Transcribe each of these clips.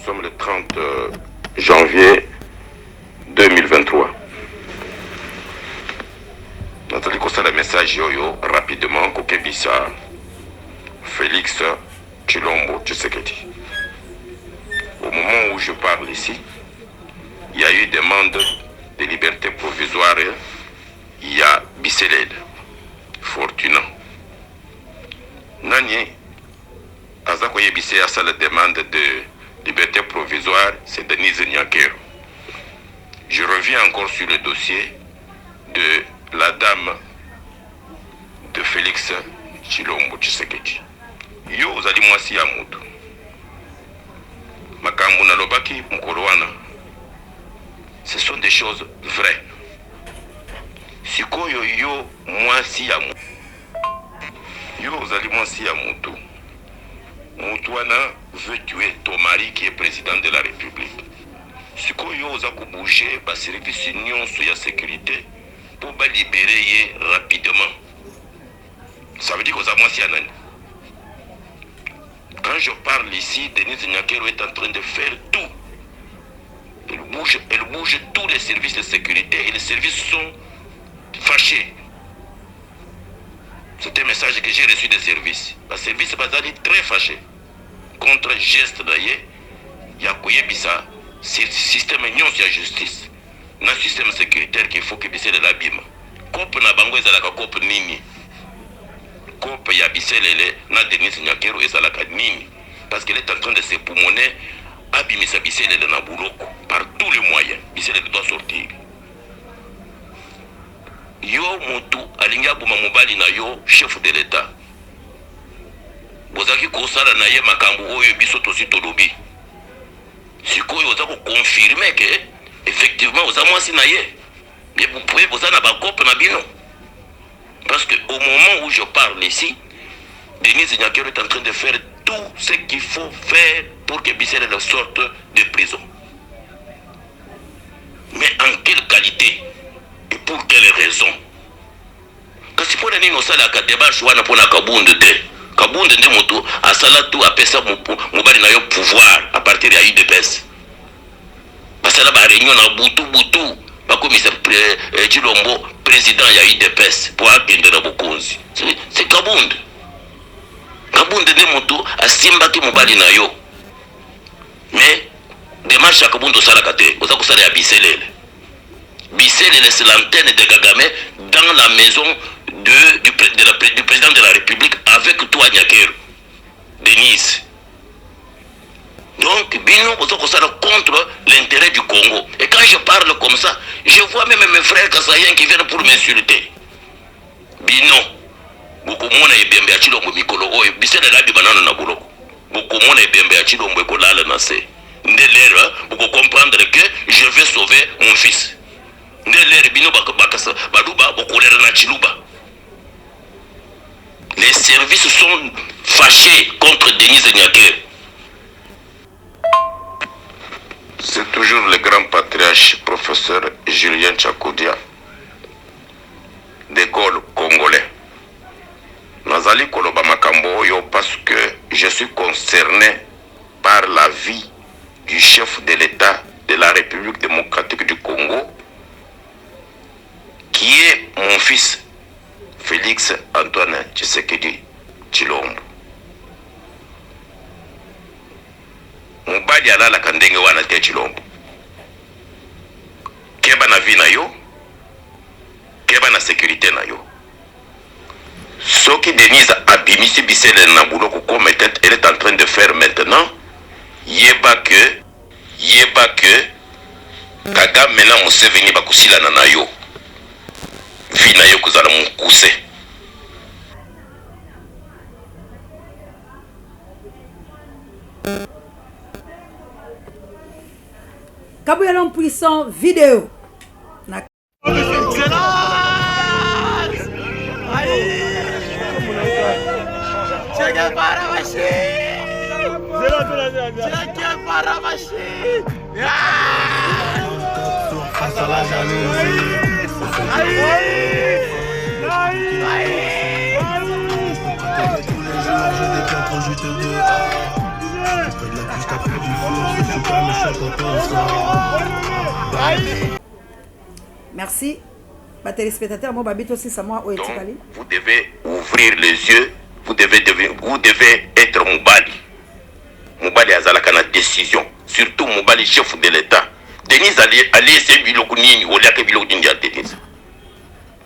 sommes le 30 janvier 2023. Nathalie Costa, le message yoyo rapidement, Kokebisa, Félix Tshilombo Tshisekedi. Au moment où je parle ici, il y a eu demande de liberté provisoire. Il y a Bisseled, Fortuna. Nani, Azakoye Bissé a la demande de liberté provisoire, c'est Denise Nyakero. Je reviens encore sur le dossier de la dame de Félix Tshilombo Tshisekedi. Yo ozali mwasi ya mutu. Makambo na lobaki mukolowana. Ce sont des choses vraies. Sikoyo yo mwasi ya mutu. Yo ozali mwasi ya mutu. Mutuana veut tuer ton mari qui est président de la République. Sikoyo oza ko bouger ba service nyonso ya sécurité pour ba libérer rapidement. Ça veut dire que oza mwasi ya nani? Quand je parle ici, Denise Nyakero est en train de faire tout. Elle bouge tous les services de sécurité et les services sont fâchés. C'est un message que j'ai reçu des services. Les services sont très fâchés contre le geste d'ailleurs. Il y a Koyebisa, c'est le système de la justice, dans le système sécuritaire qu'il faut que Bissé de l'abîme. Cop na bango ezalaka cop nini. Cop ya Bissé lele na Denise Nyakero ezalaka nini. Parce qu'elle est en train de se poumonner abimisa Bissé lele na bouloko par tous les moyens. Bissé lele doit sortir. Yo mutu alinga buma mobali na yo chef de l'État. Bozaki kosala na ye makambo oyo biso tosi tolobi. Sikoyo oza ko confirmer que effectivement oza mwasi na ye. Mais vous pouvez poser na bakope na bino. Parce que au moment où je parle ici, Denise Nyakero est en train de faire tout ce qu'il faut faire pour que Bissele sorte de prison. Mais en quelle qualité? Et pour quelle raison? Kasi pona nini osala ka débat chwana pona kabunde te. Kabunde ndi mutu asala tu apesa mobali na yo pouvoir à partir ya UDPS. Basala ba réunion na butu ba commissaire Tshilombo président ya UDPS pour akende na bokonzi. C'est Kabunde. Kabunde ndi mutu asimba ki mobali na yo. Mais démarche ya Kabunde osala kate, oza kusala ya Bisselele. Bisselele c'est l'antenne de Kagame dans la maison du président de la République avec toi Nyakero, Denise. Donc, Bino, vous contre l'intérêt du Congo. Et quand je parle comme ça, je vois même mes frères kassaïens qui viennent pour m'insulter. Bino, beaucoup de monde est bien bien Tshilombo mikolo oyo, bisele la banana na buloko. Beaucoup de monde est bien bien Tshilombo ekolala na se. Ndelera, vous comprendre que je vais sauver mon fils. Ndelera bino bakasa baluba bokolera na Chiluba. Les services sont fâchés contre Denise Nyakero. C'est toujours le grand patriarche, professeur Julien Tchakodia, d'école congolais. Nazali Koloba Makambo yo parce que je suis concerné par la vie du chef de l'État de la République démocratique du Congo, qui est mon fils, Félix Antoine Tshisekedi Tshilombo. Mobali alala kandenge wana te Tshilombo. Keba na vie na yo, keba na sécurité na yo. Soki Denise abimisi Bissele na bouloko comme elle est en train de faire maintenant, yeba que Kagame mena Museveni bakusila na yo. Vina yo kuzala mukuse. Kabouya l'homme puissant vidéo. Merci. Ma téléspectateur, moi, Babito aussi, ça moi, donc, vous devez ouvrir les yeux, vous devez être Moubali. Moubali azalaka na décision, surtout Moubali chef de l'État. Denise Ali c'est biloko nini, oliaka biloko nini ya Denise.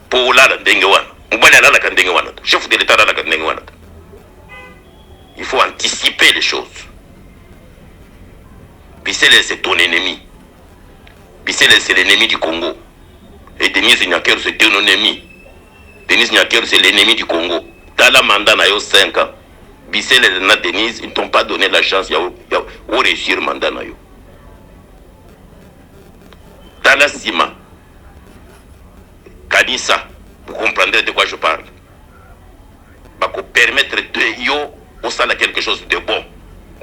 Pour la ndenge wana. Moubali alalaka ndenge wana. Chef de l'État alalaka ndenge wana. Il faut anticiper les choses. Bissele c'est ton ennemi. Bissele c'est l'ennemi du Congo. Et Denise Nyakero c'est ton ennemi. Denise Nyakero c'est l'ennemi du Congo. Dans la mandat na yo 5 ans. Bissele et Denise, ils ne t'ont pas donné la chance de réussir le mandat na yo. Dans la Sima, Kanissa, vous comprendrez de quoi je parle. Bah, permettre de yo au sein de quelque chose de bon.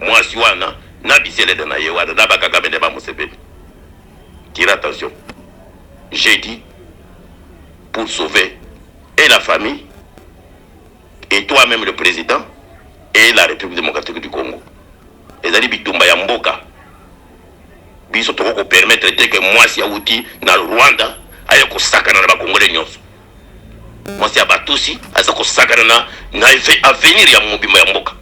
Moi, si wana, na Bissele de na yewana, na bakagame de ba Museveni. Tire attention. J'ai dit, pour sauver et la famille, et toi-même le président, et la République démocratique du Congo. Et ça dit bitumba ya mboka. Biso toko permettre que moi si yauti na Rwanda aye ko sakana na ba Congolais nyonso. Moi si abatusi asa ko sakana na avenir ya mobimba ya mboka.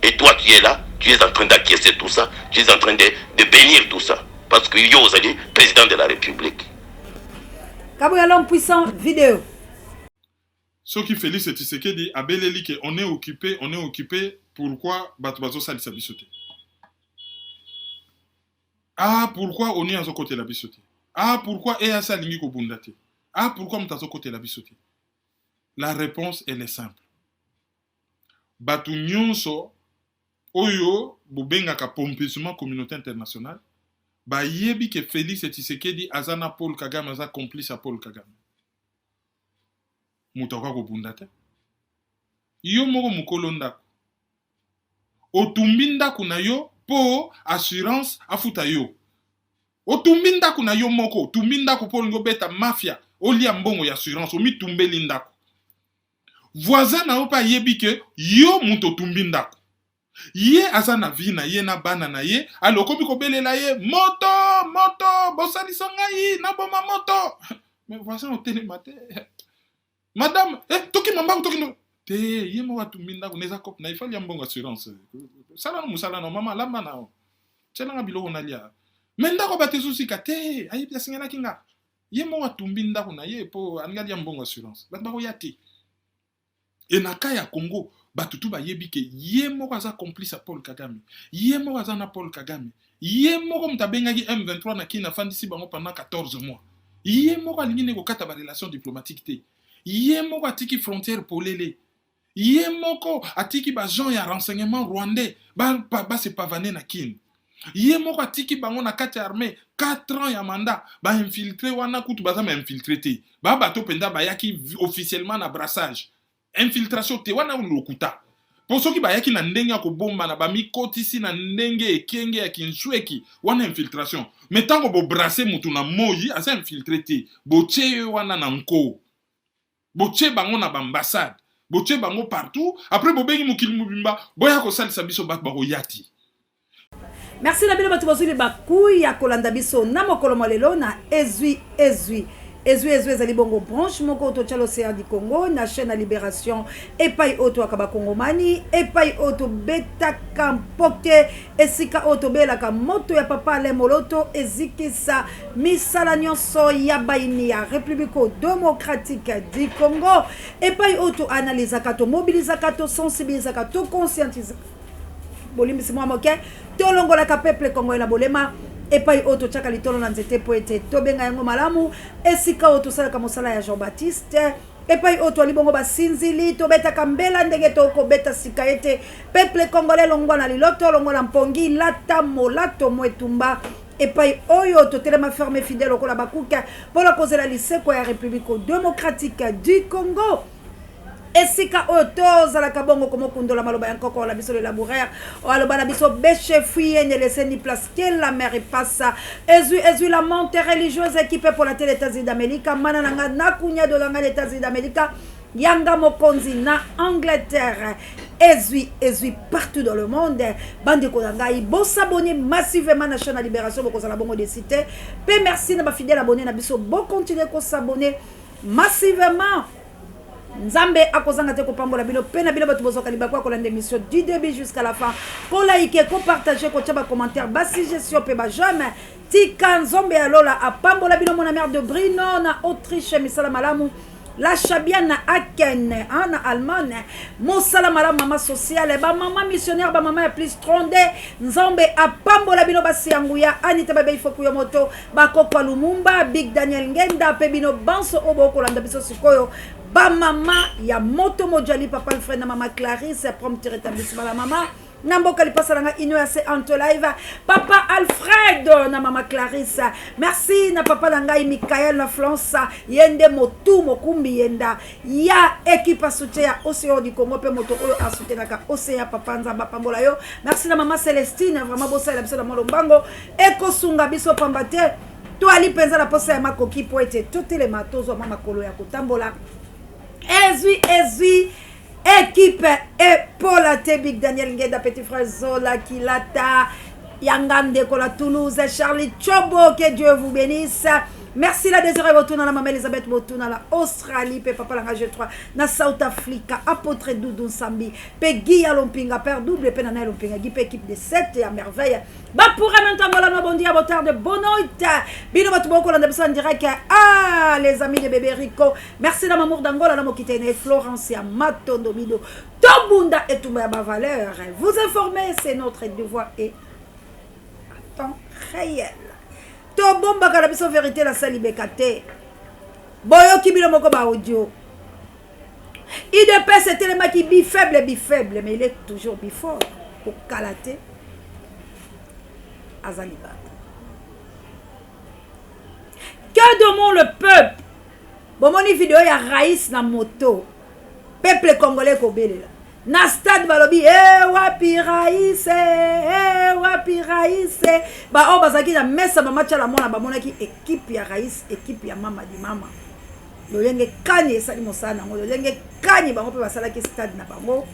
Et toi tu es là, tu es en train d'acquiescer tout ça, tu es en train de bénir tout ça parce que yo ozali président de la République. Kabouya l'homme puissant vidéo. Ce qui Félix Tshisekedi a beleli que on est occupé, pourquoi Batubazo salisa bisoté? Ah, pourquoi on est à ce côté la bisoté? Ah, pourquoi EASA lingi ko bundate? Ah, pourquoi on est à ce côté la bisoté? La réponse, elle est simple. Batu nyonso, oyo, bobenga ka pompissement communauté internationale, ba yebi que Félix Tshisekedi azana Paul Kagame, aza complice à Paul Kagame. Mutaka ko bundate. Yo moko mukolo ndako. Otumbi ndako na yo po assurance afuta yo. Otumbi ndako na yo moko, otumbi ndako po ngo beta mafia, olia mbongo ya assurance, omi tumbeli ndako. Voisin na yo pa yebi ke yo muto otumbi ndako. Ye azana vina ye na bana na ye, aloko biko belela ye moto, bosalisa ngai na boma moto. Mais voisin otene mate. Madame, toki mamba toki no. Te yemo watu minda kuneza kop na ifali mbongo assurance. Sala no musala no mama lamba na o. Tshela nga biloko nalia. Menda ko batesusi ka te, ayi pya singela kinga. Yemo watu minda kuna ye po angali mbongo assurance. Bat bako yati. Et na kaya Congo, batutu ba yebi ke yemo kaza complice à Paul Kagame. Yemo kaza na Paul Kagame. Yemo ko mtabengaki M23 na kina fandisi bango pendant 14 mois. Yemo ko lingine ko kata ba relation diplomatique te. Yemoko atiki frontière polele. Yemoko atiki ba gens ya renseignement rwandais ba se pavaner na kin. Yemoko atiki bango na kati armée 4 ans ya mandat ba infiltré wana kutu baza ma infiltré te. Ba bato penda ba yaki officiellement na brassage. Infiltration te wana lokuta. Pour ceux qui ba yaki na ndenge ko bomba na ba mikotisi na ndenge ekenge ya kinshweki wana infiltration. Mais tango bo brasser mutu na moyi asa infiltré te. Bo tche wana na nko. Boche bango na ambassade, boche bango partout. Après bobengi mukili mubimba, boya ko salisa biso bat bako yati. Merci na bino batu bazuli bakuya kolanda biso na mokolo molelo na ezui. Ezali bongo branche moko to tchalo l'océan du Congo na chaîne à libération epai oto akaba Kongomani epai oto beta kampoke esika oto bela ka moto ya papa le moloto ezikisa misala nyonso ya baini ya République démocratique du Congo epai oto analyse kato mobiliser kato sensibiliser kato conscientiser bolimi simo moke to longola ka peuple Congo na bolema epai oto chaka litolo na nzete po ete tobenga yango malamu esika oto sala ka mosala ya Jean-Baptiste epai oto alibongo basinzili to beta kambela ndenge to ko beta sika ete peuple congolais longwa na liloto longwa na mpongi lata molato mwetumba epai oyo to telema ferme fidèle ko la bakuka pour la cause la liseko ya République démocratique du Congo. Esika oto zala kabongo komo kundola maloba yankoko la biso le labouraire o aloba na biso beche fuye ne laisser ni place que la mer passe ezu la monte religieuse équipée pour la télé États-Unis d'Amérique manananga nakunya de la États-Unis d'Amérique yanga mokonzi na Angleterre ezui partout dans le monde. Bande Kolangai, bon s'abonner massivement à la chaîne Libération, beaucoup la bonne de cité. Pe merci na ba fidèle abonné na biso, bon continuer ko s'abonner massivement. Nzambe akozanga te ko pambola bino pe na bino bato bozoka libakwa ko lande émission du début jusqu'à la fin. Ko like, ko partager, ko tchaba commentaire, ba suggestion pe ba jamais. Tika nzombe alola a pambola bino mon mère de Brino na Autriche misala malamu. La Chabiana Aken, en Allemagne, Moussala Madame Maman sociale, ba maman missionnaire, ba maman plus tronde, Nzambe a pambola bino basi anguya, Anita Babe Fokuyo Moto, ba Kokwa Lumumba, Big Daniel Ngenda, Pebino Banso Obo Kolanda Biso Sikoyo, ba maman, ya Moto Mojali, papa le frère na maman Clarisse, prompt rétablissement la maman. Namboka lipasa ino ya se anto live papa Alfred na mama Clarisse merci na papa nangai Michael na Florence yende motu mokumbi yenda ya équipe soutien ya Océan du Congo pe moto oyo a soutien ka Océan papa nzamba pambola yo merci na mama Celestine vraiment bossa la biso na molombango eko sunga biso pambate to ali penza la posa ya makoki po ete toutes les matozo mama kolo ya kotambola ezui équipe et Paul Big Daniel Ngeda, petit frère Zola, Kilata, Yangande, Kola Toulouse, Charlie Chobo, que Dieu vous bénisse. Merci la Désiré Botuna, la maman Elisabeth Botuna, la Australie, pe papa la rage 3, na South Africa, apôtre Doudou Sambi, pe Guy Lompinga, père double, pe Nana Lompinga, Guy, pe équipe de 7 et à merveille. Bah pour maintenant, voilà, nos bons dia, botard de bonoïte. Bino Batuboko, on a besoin de direct. Ah, les amis de bébé Rico. Merci la maman d'Angola, la Mokitene, Florence, Mato, Domido, Tobunda et tout ma valeur. Vous informer, c'est notre devoir et temps réel. To bomba kana biso vérité la sali bekate boyo kibilo moko ba audio IDP c'était le maki bi faible mais il est toujours bi fort pour kalater azaliba que demande le peuple bon moni vidéo ya Raïs na moto peuple congolais ko belela na stade balobi wapi Raïs ba o bazaki na mesa ba match la mona ba monaki équipe ya Raïs équipe ya mama di mama lolenge kani esali mosana ngo lolenge kani bango pe basalaki stade na bango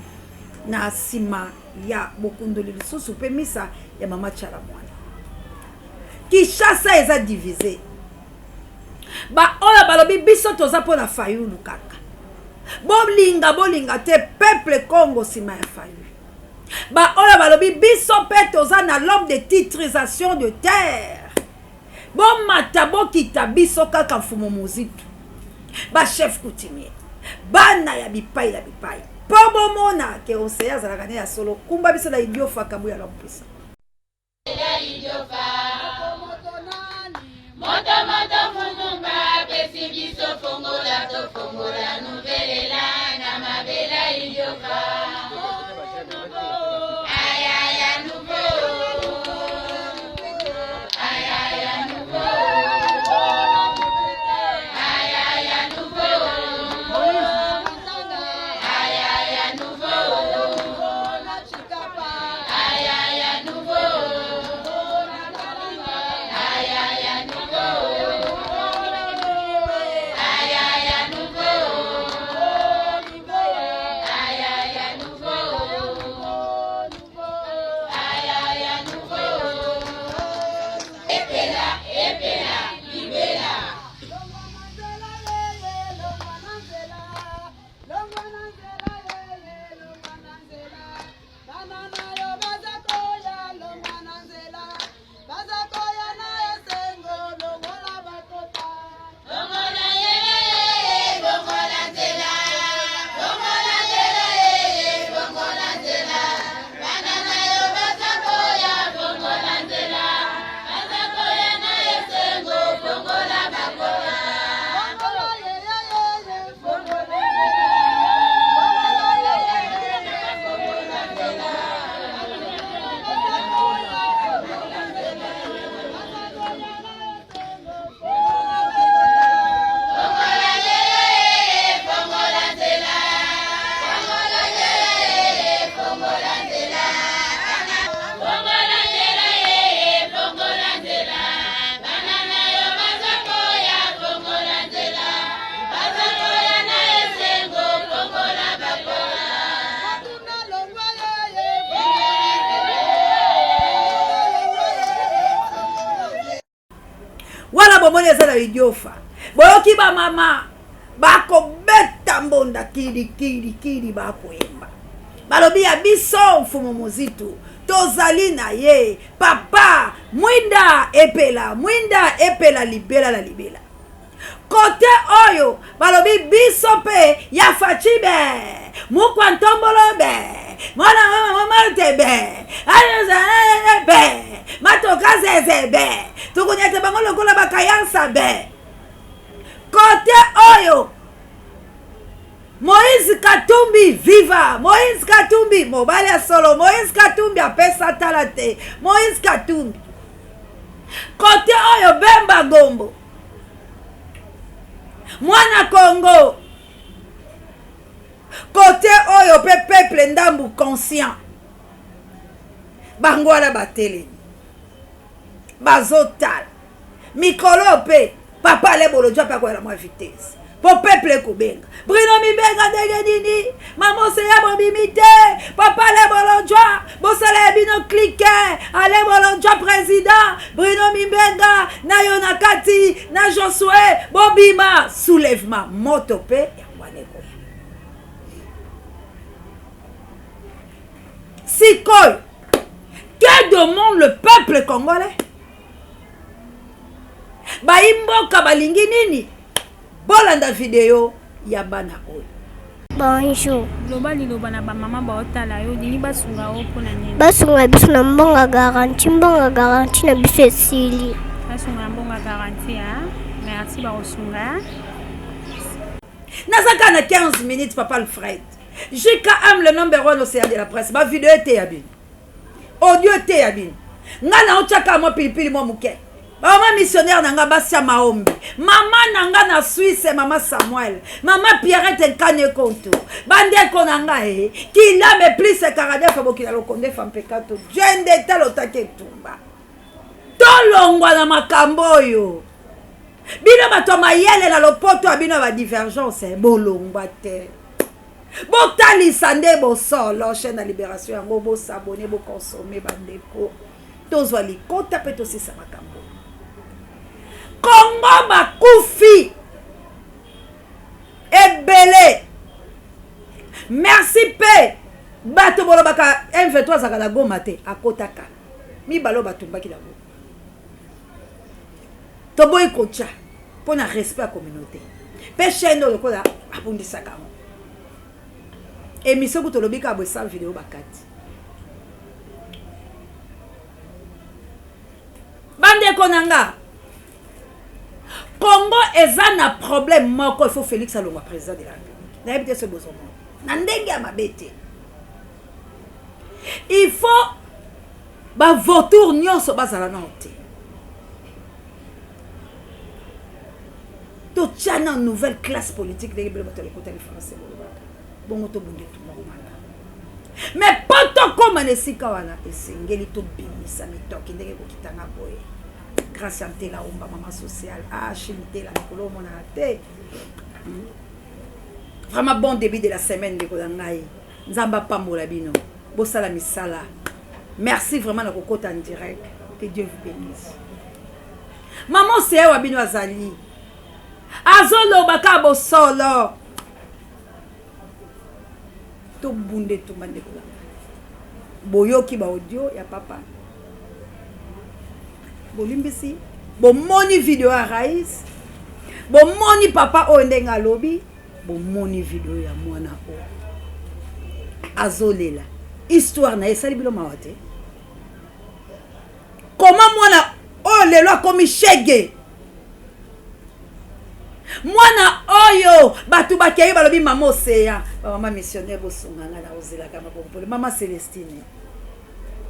na sima ya bokundoli lisusu pe misa ya mama chala mwana Kinshasa eza divisé ba ola balobi biso toza pona fayulu kaka bolinga te peuple Congo sima ya fayu ba ola balobi biso pe toza na l'homme de titrisation de terre bon mata bokita biso kaka mfumo mozitu ba chef coutumier bana ya bipai po bomona ke Océan azalaka ne ya solo kumba biso na idiofa kabu ya lompisa Moto funumba pesi biso fongola nuvelela na mabela idiofa ayaya nouveau ayaya nouveau bomoni eza na idiofa boyoki bamama bakobeta mbonda kili bakoyemba balobi ya biso mfumu mozitu tozali na ye papa mwinda epela libela la libela kote oyo balobi biso pe ya fachibe mukwa ntombolo be mwana mama tebe be matoka zeze be tukunyete bango lokola bakayansa be kote oyo Moïse Katumbi viva Moïse Katumbi mobali ya solo Moïse Katumbi apesa talate Moïse Katumbi kote oyo Bemba Gombo mwana Congo kote oyo pe peuple ndambu conscient bangwala batele bazotala mikolo pe papa le bolo jwa pa kwa la vitesse po peuple kubenga Bruno Mibenga ndenge nini mamose ya bobimite papa le bolo jwa bosala bino cliquer ale bolo jwa président Bruno Mibenga na Yonakati na Josué bobima soulèvement moto pe ya mwaneko sikoy que demande le peuple congolais baimboka balingi nini bolanda video ya bana oyo bonjour loba na bamama baotala yo dini basunga o mpona nini basunga biso na mbonga garanti na biso esili basunga mbonga garanti ha merci bakosunga nazaka na 15 minutes papa Alfred JKM le number 1 océan de la presse ba video ete ya bin audio ete ya bin nga na otaka mo pilipili mo muke mama missionnaire nanga basia maombi mama nanga na Suisse mama Samuel mama Pierrette Nkane Konto bande ko nanga qui la me plus 49 bokila lokonde fampekato jende talo take tumba tolongwa na makambo yo bino bato mayele na lopoto abino ba divergence bolongwa te botalisa nde bosolo chaîne na libération yango bosabone bokonsome bandeko tozwa likota pe tosisa makambo Congo bakufi ebele merci pe bato bolobaka M23 zaka na Goma te akotaka mibalo batumbaki na Goma toboyi kocha pona respect à communauté pe chaîne lokola abundisaka mo émission kutolobika abwesa vidéo bakati bande konanga Congo eza na problème moko il faut Félix Alonga président de la République na yebite ce besoin na ndenge ya mabete il faut ba vautour nyonso bazala na te to tchana nouvelle classe politique de bele bato le côté le français bongo to bunde tout mwana mais poto koma nesika wana esengeli to bimisa mitoki ndenge ko kitanga boye grâce à la omba maman sociale chimité la mikolo mona te vraiment bon début de la semaine de kolangai nzamba pambola bino bosala misala merci vraiment na kokota en direct que Dieu vous bénisse maman c'est wa bino azali azolo baka bosolo to bunde to mande kolanga boyoki ba audio ya papa bolimbisi bomoni video ya Raïs bomoni papa oyo ndenge alobi bomoni video ya mwana oyo azolela histoire na esali bilo mawa te comment mwana oyo lelo akomi shege mwana oyo bato bakei balobi mama oseya bamama missionnaire bosunganga na ozelaka mabompole mama Célestine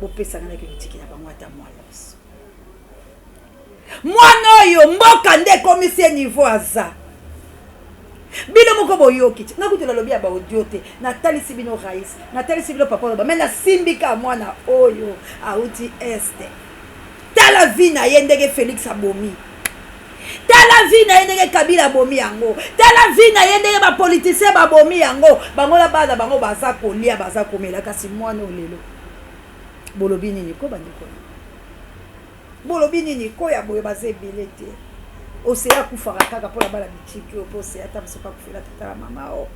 bopesanga na kitiki na bango ata mwalos mwana oyo mboka nde komisie niveau aza bino moko boyoki nakutela lobi ya baaudio te natalisi bino Raïs natalisi bino papa loba me nasimbika mwana oyo auti este tala vi na ye ndenge Félix abomi tala vi na ye ndenge Kabila abomi yango tala vi na ye ndenge bapolitisien babomi yango bangola bana bango baza kolia baza komela kasi mwana olelo bolobi nini ko bandeko bolobi nini ko ya boye baza ebele te Océa kufaka kaka pour la bala bitiki po Océa ta musoka kufela tata mama o.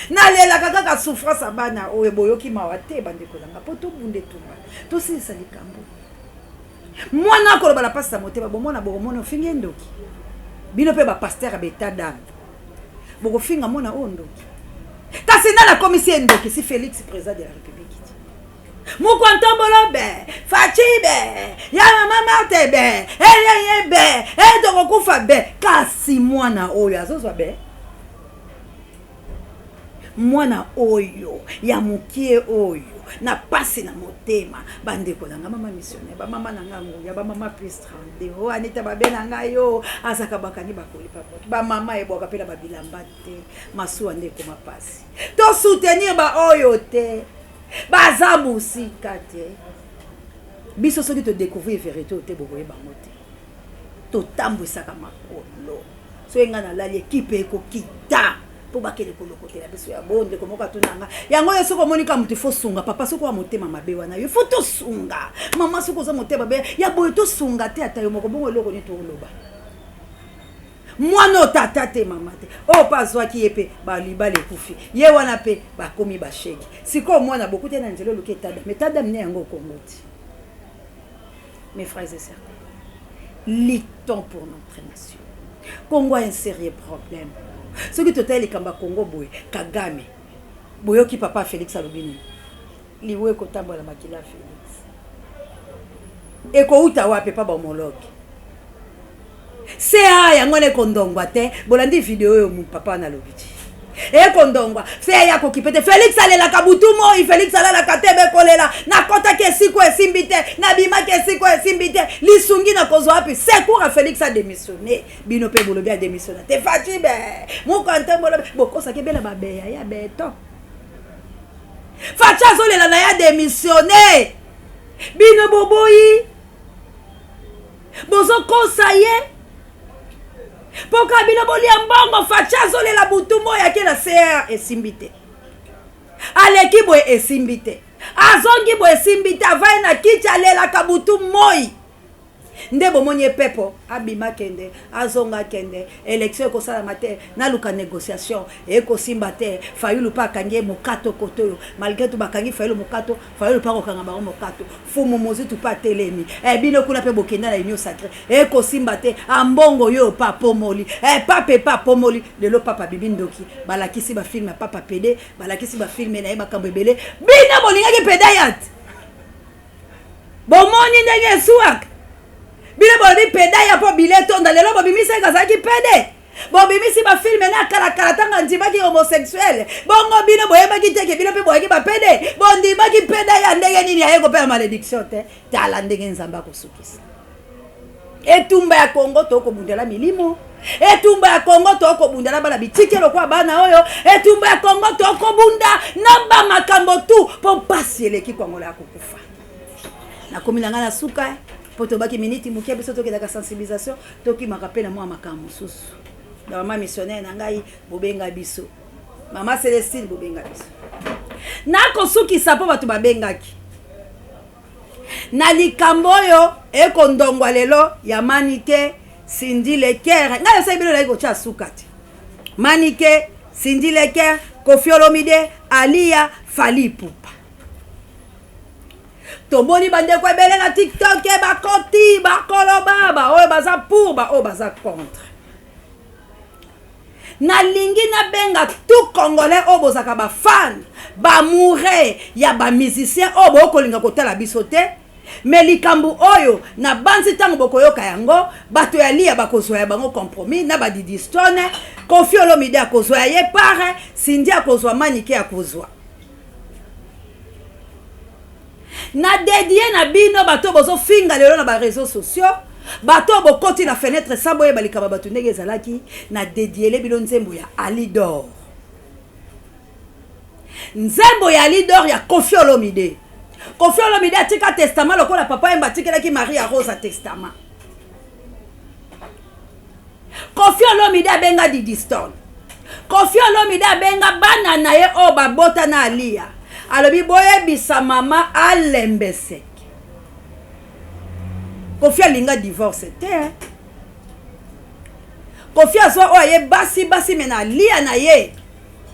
Na lela kaka souffrance abana o eboyoki mawate bande kolanga poto bunde tumba. To sisa likambo. Mwana ko bala pasta moteba bo mwana bo mona fingi ndoki. Bino pe ba pasteur beta dame. Boko finga mona ondoki. Kasi na la commission ndoki si Félix président de la République. Moko ntombolo be, fachi be, ya mama mate be, ye be, to kufa be, kasi mwana oyo azozwa be. Mwana oyo, ya mukie oyo, na pasi na motema, bandeko na mama missionnaire, ba mama nanga nguya, ba mama plus 32, o anita ba benanga yo, azaka bakani bakoli papote, ba mama eboka pela ba bilamba te, masu andeko mapasi. To soutenir ba oyo te. Baza musika te. Biso soki to découvrir vérité te bokoye bango te. To tambwisaka makolo. So enga na lali équipe eko kita. Po bakele koloko te la biso ya bonde komoka tunanga. Yango yo soko monika mutu fo sunga papa soko wa motema mabe wana yo fo to sunga. Mama soko za motema mabe ya boye to sunga te ata yo moko bongo loko ni to loba. Mwana tata te mama te o paswa ki epe ba libale kufi ye wana pe ba komi ba sheki siko mwana beaucoup te na nzelo luketada metada mne yango kongoti. Mes frères et sœurs, luttons pour notre nation. Congo a un sérieux problème. Ce qui total les kamba Congo boy Kagame boyo ki papa Félix Alobini liwe ko tambola makila Félix e ko uta wape pa ba homologue. C'est ya ngone kondongwa te bolandi video yo mu papa na lobiti e kondongwa c'est ya ko kipete Félix alela kabutu mo Félix alala katebe kolela na kota ke siko esimbite na bima ke siko esimbite lisungi na kozwa api c'est pour Félix a démissionné bino pe bolobi a démissionné te fatibe mo kante bolobi bokosa ke bela babeya ya beto facha zolela na ya démissionné bino boboyi bozo kosaye Poka bino boli ambongo fachazo le la butumo ya kela CR esimbite. Aleki boy esimbite. Azongi boy esimbite avai na kicha le la kabutu moi. Ndebo monye pepo abima kende azonga kende élection ko sala mate na luka négociation e ko simba te fayulu pa kange mokato kotoyo malgré tout bakangi fayulu mokato fayulu pa ko kanga ba mokato fumu mozi tu pa telemi e bino kuna pe bokenda na union sacrée e ko simba te ambongo yo pa pomoli e pape pa pomoli de lo papa bibindoki balakisi ba film papa pede balakisi ba film na e makambo ebele bina bolinga ke pedayat bomoni ndenge suak bile bobi peda ya po bileto ndalelo bobi miseka zaki pede bobi misi ba film na kala tanga ndima ki homosexuel bongo bino boyeba ki teke bino pe boyaki ba pede bondi ba ki peda ya ndenge nini ya yeko pe malédiction te tala ndenge nzamba ko sukisa etumba ya Kongo to ko bundela milimo etumba ya Kongo to ko bundela bala bitikelo kwa bana oyo etumba ya Kongo to ko bunda namba makambo tu po pasiele ki Kongo la kukufa na komilanga na suka poto baki miniti mukia biso toke daka sensibilisation toki makapena mwa makamu susu da mama missionnaire na ngai bobenga biso mama Célestine bobenga biso na kosuki sapo batu babengaki na likambo yo eko ndongwa lelo ya Manike Cindy Leker ngai sa bino la iko cha sukati Manike Cindy Leker Koffi Olomide Alia Fally Ipupa Tomoni bande kwa bele na TikTok e bakoti bakolo baba oyo baza pour ba oyo baza contre na lingi na benga tout congolais oyo bozaka ba fan ba mouré ya ba musicien oyo bokolinga kotala biso te mais likambu oyo na banzi tango bokoyoka yango bato ya lia bakozwa ya bango compromis na ba Didi Stone Koffi Olomide akozwa ye pare Cindy akozwa Manike akozwa na dédié na bino bato bozo finga lelo na ba réseaux sociaux bato bokoti na fenêtre sabo ye balikaba bato ndenge ezalaki na dédié le bino nzembo ya Alidor nzembo ya Alidor ya Koffi Olomide Koffi Olomide atika testament lokola papa yemba tikelaki Maria Rosa testament Koffi Olomide abenga Didi Stone Koffi Olomide abenga bana na ye o babota na Alia alobi boye bisa mama alembesek Koffi alinga divorce te Kofi Aswa oye basi mena lia na ye.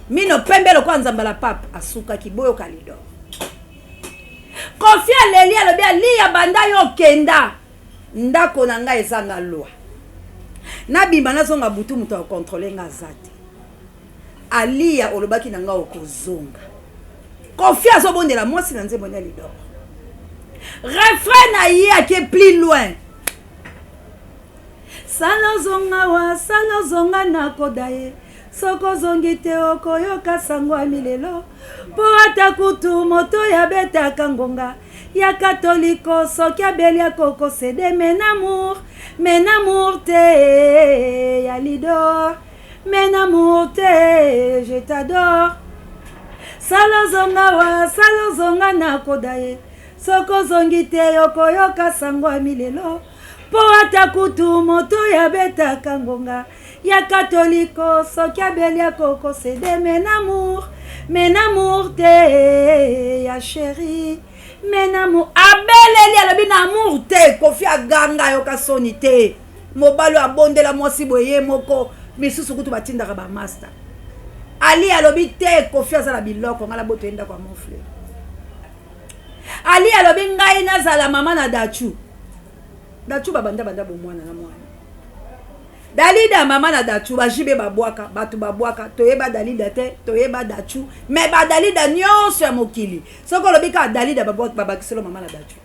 Mino pembe lo kwanza mbala pap asuka kiboyo kalido. Kofi aleli alobi lia banda yo kenda. Ndako na nga ezanga loi. Na bimba na zonga butu muto a contrôler nga zate. Alia olobaki na nga okozonga. Kofi azobondela mwasi na nzembo ya lido. Refrain na ye qui est plus loin. Salo zonga na kodaye. Soko zongi te okoyoka sangwa milelo. Po ata kutu moto ya beta kangonga. Ya katoliko soki abelia koko sede men amour te ya lido. Men amour te je t'adore. Salo zonga na kodaye. Soko zongi te okoyoka sangwa milelo. Po ata kutu moto ya beta kangonga. Ya katoliko soki abelia koko sede men amour te ya chéri. Men amour abeleli alobi na amour te Kofi aganga yoka soni te. Mobalo abondela mwasi boye moko misusu kutu batindaka ba master. Ali alobi te Kofi azala biloko ngala boto enda kwa mon frère. Ali alobi ngai nazala mama na Dachu. Dachu babanda bomwana na mwana. Dalida mama na Dachu bajibe babwaka batu babwaka toyeba Dalida te toyeba Dachu mais ba Dalida nyonso ya mokili soko lobika Dalida babwaka babakiselo mama na Dachu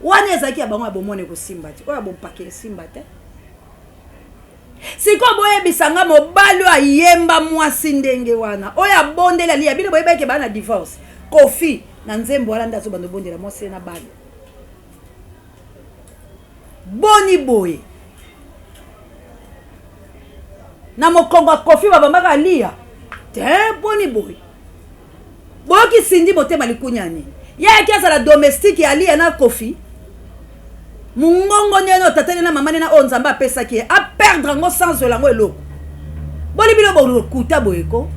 wana ezaki ya bango abomone ko simba ti oya bompake simba te siko boyebisanga mobalo ayemba mwasi ndenge wana oya bondela liya bino boyebeke bana divorce Kofi na nzembo wala ndazo bando bondela mwasi na balo boni boye na mokongo Kofi babamaka lia te boni boy boki sindi motema likunyani ya kiasa la domestique ya lia na Kofi mungongo neno tatene na mama na onzamba apesa ki a perdre ngo sans lango eloko boli bilo bo kuta boyeko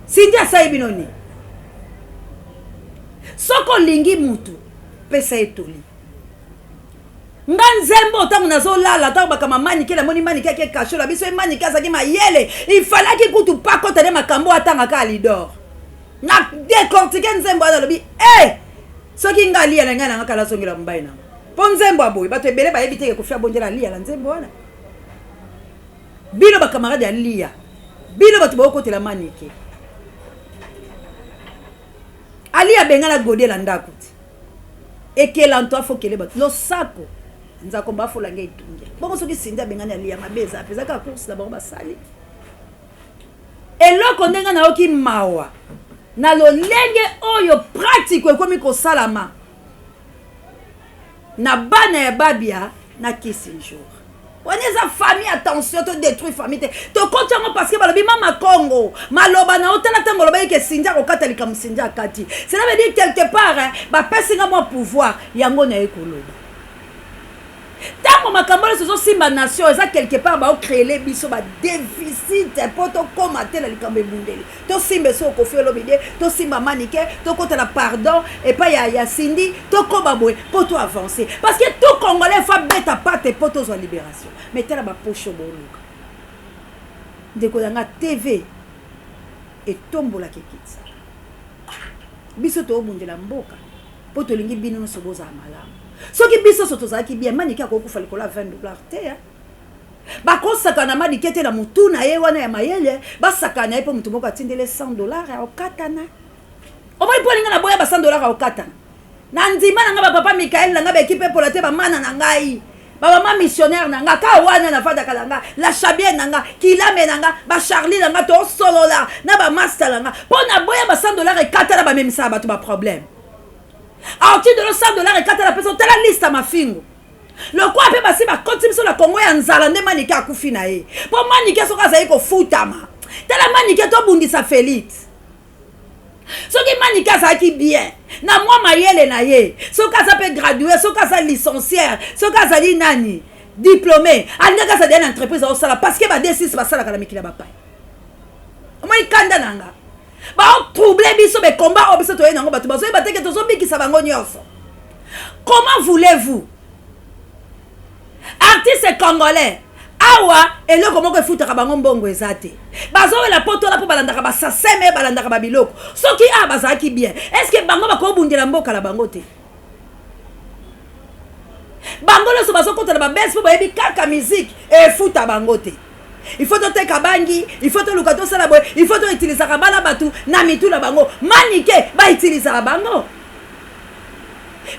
sindi asai binoni soko lingi mutu pesa etoli nga nzembo tangu nazolala tangu bakama manike na moni manike ke kashola biso manike azaki mayele il fallait que kutu pako tene makambo atanga ka lidor na décortiquer nzembo ala lobi soki nga lia na nga na kala songela mbai na po nzembo aboy bato ebele ba ebite ke kofia bondela lia na nzembo wana bino bakamarade ya lia bino bato boko tela manike alia bengala godela ndakuti ekela nto afokele bato lo sako nza komba fola ngai tunge bongo soki sinda bengana lia mabeza apeza ka course na bango basali eloko ndenga na oki mawa na lolenge oyo pratique ekomi kosalama na bana ya babia na kissing jour waneza famille attention to détruire famille te to kontango parce que balobi mama Congo maloba na otala tango loba ke sinja ko katalika musinja kati cela veut dire quelque part ba pesinga mo pouvoir yango na ekoloba tango makambole sozo simba nation eza quelque part ba créer les biso ba déficit poto koma tela likambe bundeli to simbe so ko felo bide to simba manike to kotala pardon et pas ya sindi to koba boy poto avancer parce que tout congolais fa beta pate poto zo libération mais tela ba pocho boluka ndeko yanga TV et tombola kekitsa biso to bundela mboka poto lingi bino so boza malamu soki biso soto zaki bien manike akokufa likola $20 te bakosakana manike te na mutu na ye wana ya mayele basakana ye po mutu moko atindele $100 ya okatana omoi po linga na boya ba $100 ya okatana na ndima na nga ba papa Mikael na nga ba ekipe pola te ba mana na ngai ba mama missionnaire na nga ka wana na fada kalanga la Chabien na nga Kilame na nga ba Charlie na nga to solola na ba master na nga po na boya ba $100 ekatana ba memisa ba to ba problème. Alors tu donnes $100 et quand la personne telle liste à ma fingo. Le quoi peut passer ma continue sur la Congo et en Zalande manike à Koufinae. Pour manike sur Kazaï ko futama. Telle manike to bundi sa Félix. Ce qui manike ça qui bien. Na moi mayele na ye. Ce cas peut graduer, ce cas licenciaire, ce cas li nani diplômé. Anga ka ça d'une entreprise au sala parce que ba D6 ba sala kala mikila ba pai. Moi kanda nanga. Ba troublé biso be combat obiso to yenango batu bazo ba teke to zo biki sa bango nyonso. Comment voulez-vous artiste congolais awa eloko moko efutaka bango mbongo eza te bazowela poto la po balandaka basaseme balandaka babiloko soki bazalaki bien est-ce que bango bakobundela mboka na bango te bango nyonso bazokotela babesi mpo bayebi kaka musique efuta bango te il faut toteka bangi il faut toluka tosala boye il faut toutilisaka bana batu na mitu na bango manike bautilisaka bango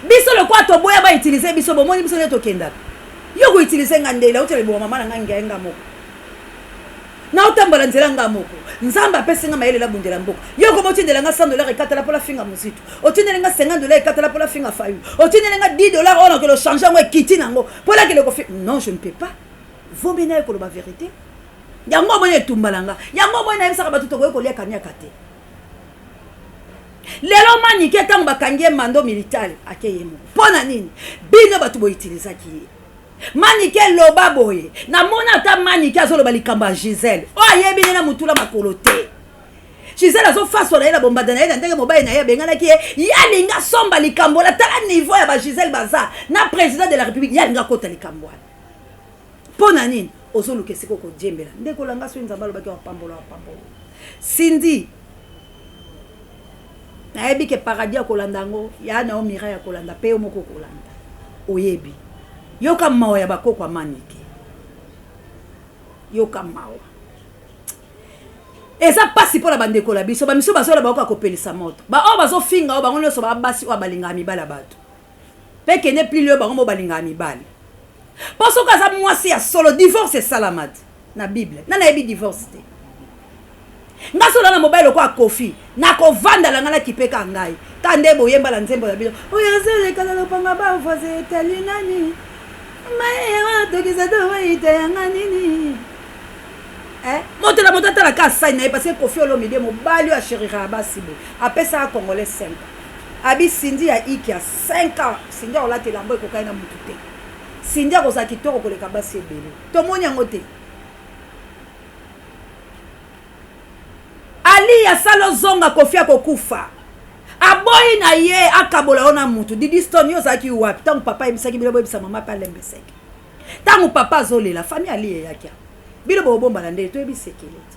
biso lokwa toboya bautilize biso bomoni biso nde tokendaka yo koutilize nga ndela otele bo mama na nga ngenga moko na otambola nzela nga moko nzamba apesi nga mayele la bundela mboka yo komotindela nga $100 ekatala mpo la finga mositu otindela nga $50 ekatala mpo la finga fayu otindela nga $10 ona kelo change yango ekiti nango mpo la kelo kofi non je ne peux pas vombi na ekoloba vérité yango mona etumbala nga yango mona yebisaka bato tokoki kolia kaniaka te lelo manike ntango bakangi ye mando militare akeye moko mpo na nini bino bato boutilisaki ye manike loba boye namona ata manike azoloba likambo ya Gisèle oyo ayebi nde na motula makolo te Gisèle azofaswa na ye na bombanda na ye na ndenge mobali na ye abenganaki ye yalinga somba likambo wana tala niveau ya bagisèle baza na président de la république yalinga kota likambo wana mpo na nini ozoluka esika okodiembela nde kolanga so nzambe alobaki wapambola Cindy nayebi ke paradis ya kolanda yango ya na o mira ya kolanda pe yo moko kolanda oyebi yoka mawa ya bakoko amanike yoka mawa eza pasi mpo na bandeko na biso bamiso bazola bakoka kopelisa moto baoyo bazofinga oyo bango nyonso babasi oyo balingaka mibali ya bato mpe kende plili oyo bango mo balingaka mibali mpo soki aza mwasi ya solo divorce esalama te na bible na nayebi divorce te nga sola na mobali lokola kofi nakovandala nga na kipeka ngai ta nde boyembala nzembo na bino oyo azolekala lopanga bavoise etali nani mayewa tokisa towaite yanga nini moto na moto atalaka asai na ye parce que kofi olomide mobali oyo ashérira basi boye apesaka congolais 5 abi Cindy ya iki ya 5 ans Cindy akolatela yango ekokai na motu te Cindy akozala kitoko koleka basi ebele tomoni yango te ali asala ozonga kofi akokufa aboyi na ye akabola ona mutu Didi Stone yo ozalaki wapi ntango papa ayebisaki bino boyebisa mama mpe alembeseki ntango papa azolela famille ali eyaki bino bobombala ndenge toyebisekele te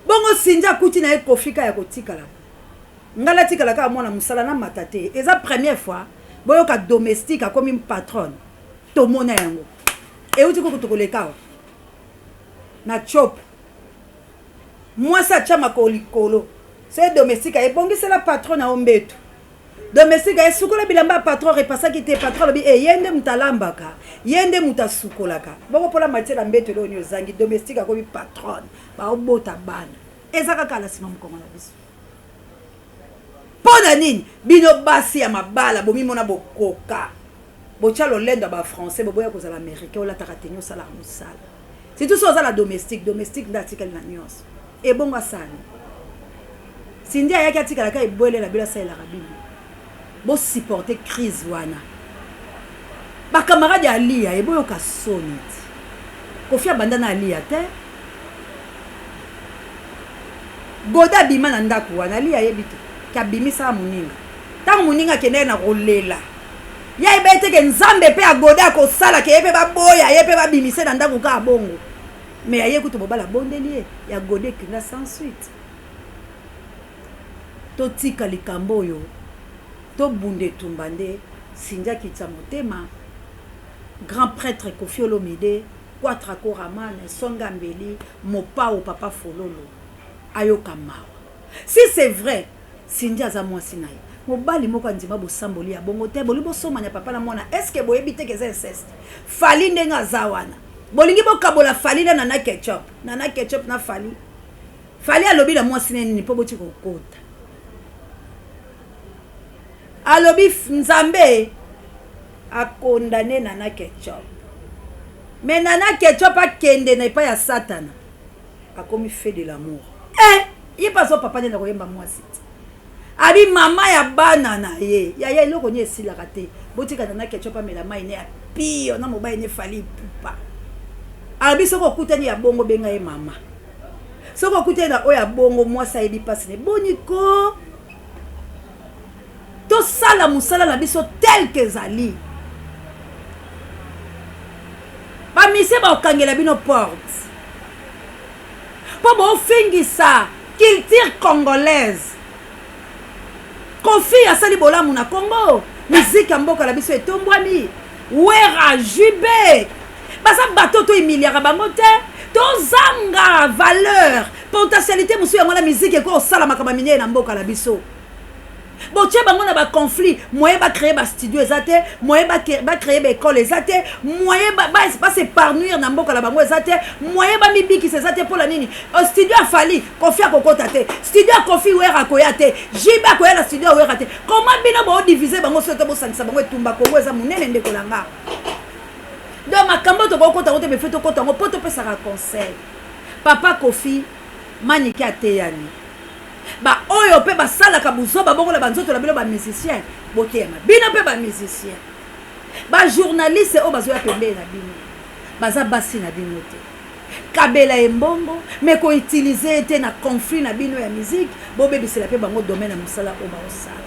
bongo Cindy akuti na ye kofika ya kotikala ngala tikala kaka mwana mosala na mata te eza première fois boyoka domestique akomi patron tomona yango euti koko tokoleka na chop mwasi atya makolikolo se domestique ebongisela patron na ombeto domestique esukola bilamba ya patron repasaki te patron lobi ye nde mutu alambaka ye nde mutu asukolaka bongo mpola matiela mbeto eloo ni ozangi domestique akomi patron baobota bana eza kaka na nsima mokongo na biso mpo na nini bino basi ya mabala bomimona bokoka botya lolendo ya bafrançais boboya kozala américain olataka te nyonso alaka mosala surtout so ozala domestique nde atikali na nyonso ebongo asani Cindy ayaki atikalaka ebwelela bila asalelaka bino bosupporte crise wana bakamarade ya Lia eboyoka soni ti kofi abanda na Lia te goda abima na ndako wana Lia ayebi te kabimisa moninga ntango moninga akende na kolela ya ebe teke nzambe mpe agoda akosala ke ye mpe baboya ye mpe babimise na ndako kaka bongo me aye kutu bobala bondeli ye ya gode ekinga sans suite totika likambo oyo tobunda etumba nde Cindy akitisa motema grand prêtre Koffi Olomide Kwatra Koramane Songa Mbeli Mopao Papa Fololo ayoka mawa si c'est vrai Cindy aza mwasi na ye mobali moko andima bosamboli ya bongo te boli bosomanya papa na mwana est-ce que boyebi te keza inceste fali ndenge aza wana bolingi bokabola fali na nana ketchup na fali alobi na mwasi na nini mpo boti kokota alobi nzambe akondane nana ketchup mais nana ketchup akende na epai ya satana akomi fait de l'amour ye paso papa nde na koyemba mwasi te abi mama ya bana na ye yaya eloko ni esilaka te botika nana ketchup amela mai ne ya pio na mobali ne fali pupa abi soko okutani ya bongo benga ye mama soko okutani na oyo ya bongo mwasi ayebi pasi ne boniko tosala mosala na biso tel que ezali musicien bakangela bino porte po bofingisa culture congolaise. Kofi asali bolamu na Congo, musique ya mboka na biso etombwami. Wera Jube basa bato to emiliaka bango te, tozanga valeur potentialité musu yango na musique eko osala makambo minene na mboka na biso. Botie bango na ba conflit, moyen ba créer ba studio ezate, moyen ba créer ba école ezate, moyen ba s'épanouir na mboka la bango ezate, moyen ba mibiki ezate pour la nini. Studio afali, Kofi akokota te, studio Kofi Wera koya te, Jiba koya na studio Wera te. Comment bino ba diviser bango soto bo sangisa bango etumba Kongo eza munene ndeko langa. Donc makambo to kokota ngote be feto kota ngo poto pesa ka conseil. Papa Kofi maniki ateyani. Ba oyo pe basala ka buzoba bongo la banzoto la bino ba musicien bokema bino pe ba musicien ba journaliste o bazo ya pembe na bino baza basi na bino te kabela embongo mais ko utiliser te na conflit na bino ya musique bo bebisela pe bango domaine na musala o ba osala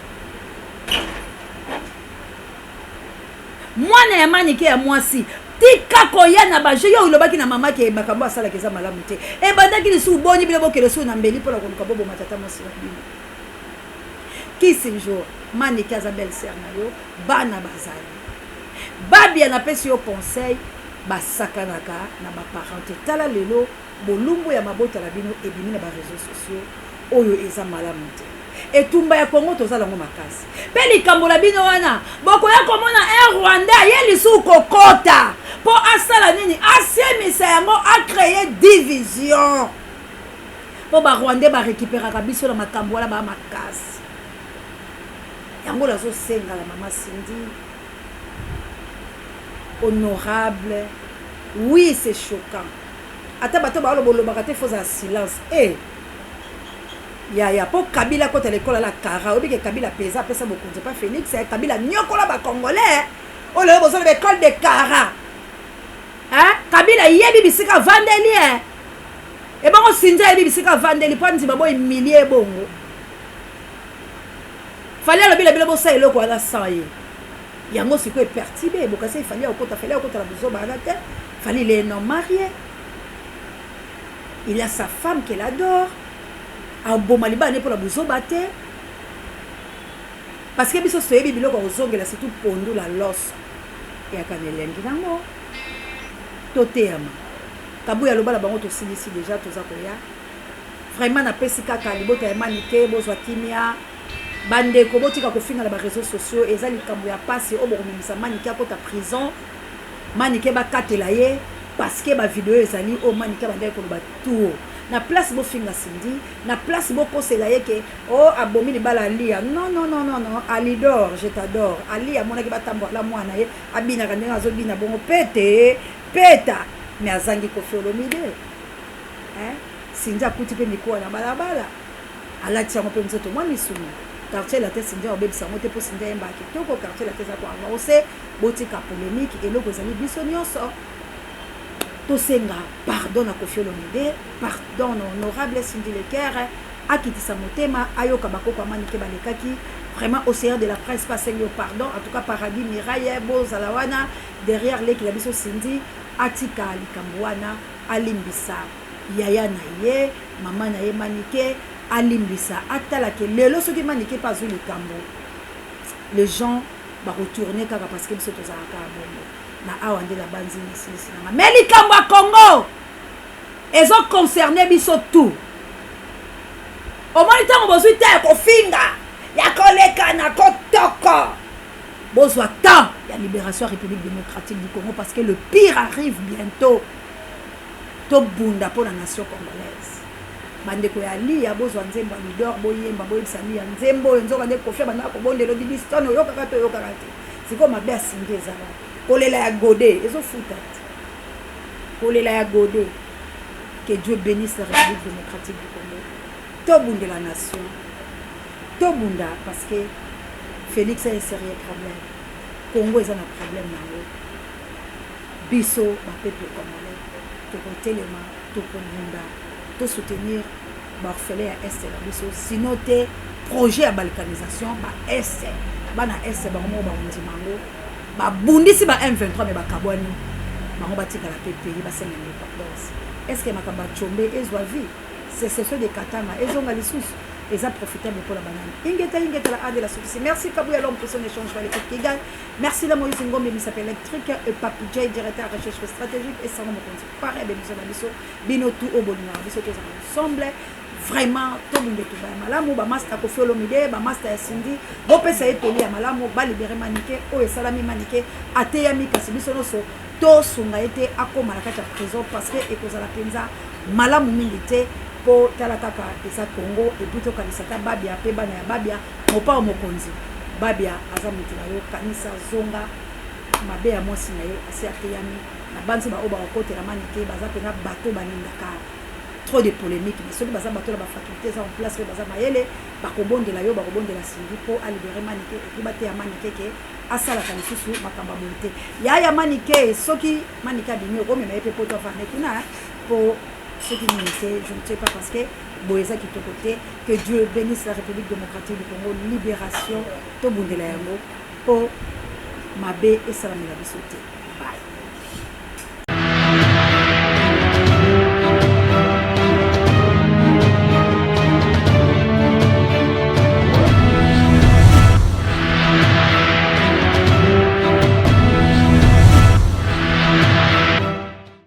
mwana ya manike ya mwasi tika koya na baje yo ilobaki na mama ke makambo asala keza malamu te e bandaki lisu boni bile bokele su na mbeli pola konuka bobo matata mwasi na bino kisi jour manike aza belle sœur na yo bana bazali babi anapesi yo conseil basakanaka na baparente tala lelo bolumbu ya mabota na bino ebimi na ba réseaux sociaux oyo eza malamu te etumba ya Congo tozala ngo makasi pe likambo la bino wana bokoya komona Rwanda ye lisu kokota po asala nini asiemisa yango a créer division po ba Rwanda ba récupérer biso na makambo wala ba makasi yango la zo senga la mama Cindy honorable. Oui, c'est choquant. Ata bato ba lo bolobaka te faut un silence. Ya po Kabila quand à l'école à la Kara, obi ke Kabila pesa pesa beaucoup c'est pas Phoenix, c'est Kabila nyokola ba congolais. O le besoin de l'école de Kara. Hein? Kabila yebi bisika vandeli E bon sinja yebi bisika vandeli pa nzima bo emilie bongo. Fallait le bila bo sa eloko ala saye. Yango siko perturbé, bokase fallait okota la buzo ba te. Fallait les non mariés. Il a sa femme qu'il adore. A bomaliba ne pour la buzo bate. Parce que biso soyebi biloko ozongela c'est tout pondu la los. Et akanelengi nango. Toteama. Kabuya loba la bango to silisi déjà toza koya. Vraiment na pesi kaka libota ya manike bozwa kimia. Bande ko botika ko finga na ba réseaux sociaux ezali kambu ya pasi o bokomisa manike akota prison. Manike ba katela ye parce que ba vidéo ezali o manike bande ko ba tout. Na place bo finga Cindy, na place bo kosela ye ke oh abomi li bala Alia. Non, Alidor, je t'adore. Alia mona ki batambo la mwana ye abina kandenga azobina bongo peta mais azangi ko Olomide. Cindy akuti pe miko na balabala. Alati yango pe nzoto mwa misumi. Quartier la tête Cindy obebisa ngo te po Cindy emba kitoko quartier la tête za kwa ngose botika polémique eloko ezali biso nyonso. Tosenga pardon na Koffi Olomide, pardon honorable Cindy Leker akitisa motema ayoka bakoko manike balekaki vraiment au séance de la presse passé le pardon en tout cas paradis miraille bozalawana derrière les la biso Cindy atika likamwana alimbisa yaya na ye mama na ye manike alimbisa atala ke lelo soki manike pas le likambo les gens va retourner kaka parce que biso tozalaka bongo na awande la banzini sisi na mais likambo ya Congo ezo concerné biso tout au moins tant bozwi te kofinga ya koleka na kotoko bozwa temps ya libération République démocratique du Congo parce que le pire arrive bientôt to bunda pour la nation congolaise bandeko ya Lia bozwa nzembo leader boyemba boyebisa Lia nzembo nzoka nde Koffi banda ko bondelo di bistono yokaka to yokaka te siko mabe asinge ezala kolela ya godé ezofuta kolela ya godé. Que Dieu bénisse la République démocratique du Congo. Tobunda la nation. Tobunda parce que Félix a un sérieux problème. Congo est un problème là-haut. Biso, ma peuple congolais. Tout téléma, tout bunda, tout soutenir l'orphelin à Est la biso. Sinon, tes projets à balkanisation, bah Est, bah na Est, bah on va on dit mango. Ba bundi si ba M23 mais ba kabwani bango batikala pe pays basenga indépendance. Est-ce que makamba chombe ezwa vie? C'est ce de katanga ezonga lisusu eza profitable pour la banane. Ingeta la A de la société. Merci Kabouya l'homme pour son échange avec l'équipe qui gagne. Merci la Moïse Ngom et Missa électrique et Papi J directeur recherche stratégique et Sango Mokonzi. Pareil besoin na biso bino tout au bonheur. Biso tous ensemble. Vraiment tout le monde tout ba malamu ba master ko fiolo mide ba master Cindy bo pesa etoli ya malamu ba libérer manike o esalami manike ateyami kasi biso no so to sunga ete akoma na kati ya prison parce que ekozala penza malamu mingi te po tala kaka eza Congo et puis to kanisa ta babia pe bana ya babia mopa mokonzi babia aza mutu na yo kanisa zonga mabe ya mosi na yo asi ateyami na banzi ba oba okotela manike baza pena bato banindaka trop de polémiques mais celui baza bato la ba faculté ça en place que baza mayele ba kobondela yo ba kobondela Cindy po a libérer manike et puis bate ya manike ke asala kalisusu makamba monte ya manike soki manike abimi ko mema epe poto fa nekuna po ce qui m'était, je ne sais pas parce que Boéza qui te côté, que Dieu bénisse la République démocratique du Congo, libération, to bundela yango, po mabe et salamela bisote.